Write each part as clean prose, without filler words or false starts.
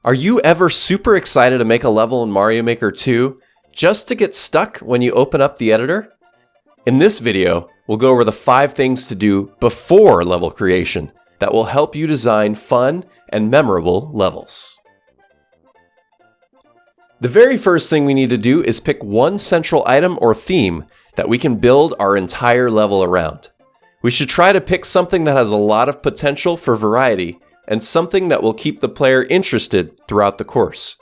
Are you ever super excited to make a level in Mario Maker 2 just to get stuck when you open up the editor? In this video, we'll go over the 5 things to do before level creation that will help you design fun and memorable levels. The very first thing we need to do is pick one central item or theme that we can build our entire level around. We should try to pick something that has a lot of potential for variety and something that will keep the player interested throughout the course.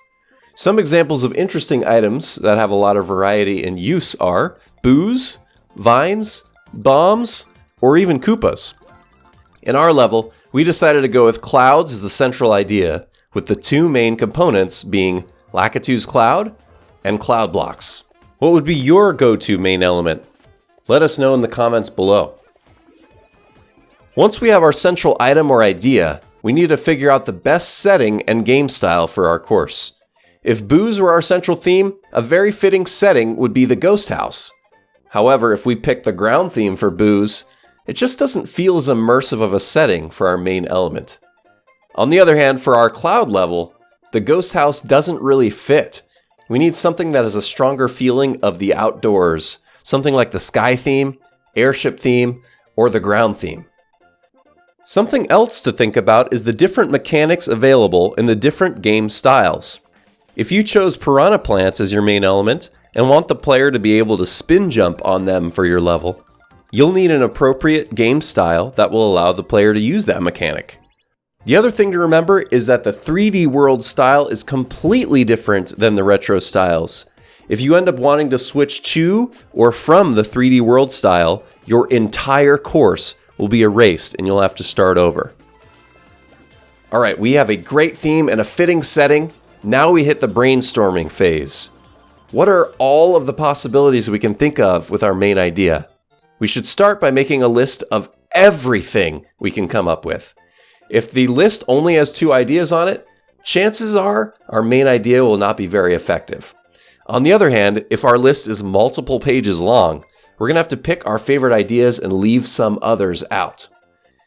Some examples of interesting items that have a lot of variety in use are boos, vines, bombs, or even Koopas. In our level, we decided to go with clouds as the central idea, with the 2 main components being Lakitu's Cloud and Cloud Blocks. What would be your go-to main element? Let us know in the comments below. Once we have our central item or idea, we need to figure out the best setting and game style for our course. If boos were our central theme, a very fitting setting would be the ghost house. However, if we pick the ground theme for boos, it just doesn't feel as immersive of a setting for our main element. On the other hand, for our cloud level, the ghost house doesn't really fit. We need something that has a stronger feeling of the outdoors, something like the sky theme, airship theme, or the ground theme. Something else to think about is the different mechanics available in the different game styles. If you chose piranha plants as your main element and want the player to be able to spin jump on them for your level, you'll need an appropriate game style that will allow the player to use that mechanic. The other thing to remember is that the 3D world style is completely different than the retro styles. If you end up wanting to switch to or from the 3D world style, your entire course will be erased and you'll have to start over. Alright, we have a great theme and a fitting setting. Now we hit the brainstorming phase. What are all of the possibilities we can think of with our main idea? We should start by making a list of everything we can come up with. If the list only has 2 ideas on it, chances are our main idea will not be very effective. On the other hand, if our list is multiple pages long, we're going to have to pick our favorite ideas and leave some others out.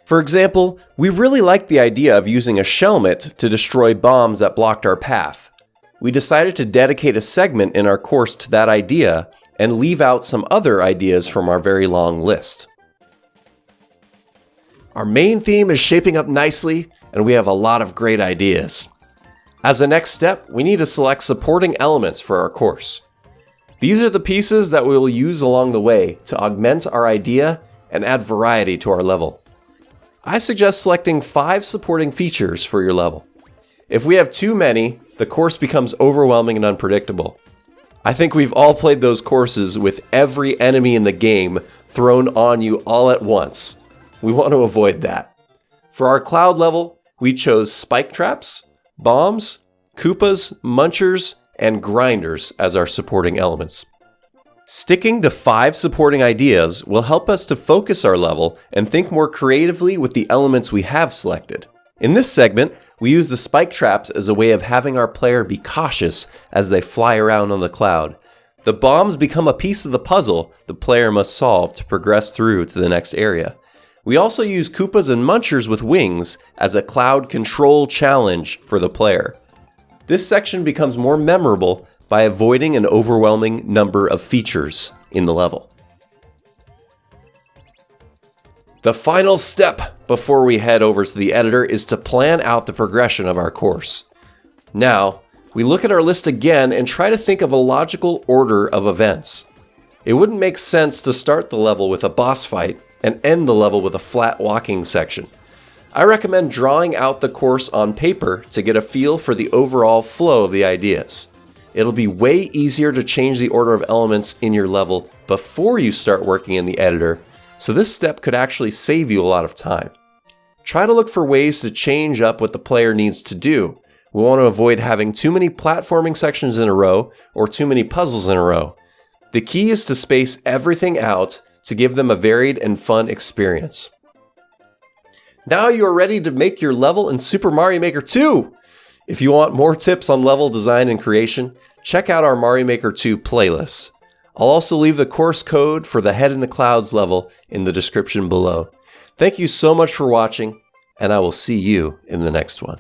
For example, we really liked the idea of using a shelmet to destroy bombs that blocked our path. We decided to dedicate a segment in our course to that idea and leave out some other ideas from our very long list. Our main theme is shaping up nicely, and we have a lot of great ideas. As a next step, we need to select supporting elements for our course. These are the pieces that we will use along the way to augment our idea and add variety to our level. I suggest selecting 5 supporting features for your level. If we have too many, the course becomes overwhelming and unpredictable. I think we've all played those courses with every enemy in the game thrown on you all at once. We want to avoid that. For our cloud level, we chose spike traps, bombs, Koopas, munchers, and grinders as our supporting elements. Sticking to 5 supporting ideas will help us to focus our level and think more creatively with the elements we have selected. In this segment, we use the spike traps as a way of having our player be cautious as they fly around on the cloud. The bombs become a piece of the puzzle the player must solve to progress through to the next area. We also use Koopas and munchers with wings as a cloud control challenge for the player. This section becomes more memorable by avoiding an overwhelming number of features in the level. The final step before we head over to the editor is to plan out the progression of our course. Now, we look at our list again and try to think of a logical order of events. It wouldn't make sense to start the level with a boss fight and end the level with a flat walking section. I recommend drawing out the course on paper to get a feel for the overall flow of the ideas. It'll be way easier to change the order of elements in your level before you start working in the editor, so this step could actually save you a lot of time. Try to look for ways to change up what the player needs to do. We want to avoid having too many platforming sections in a row or too many puzzles in a row. The key is to space everything out to give them a varied and fun experience. Now you are ready to make your level in Super Mario Maker 2! If you want more tips on level design and creation, check out our Mario Maker 2 playlist. I'll also leave the course code for the Head in the Clouds level in the description below. Thank you so much for watching, and I will see you in the next one.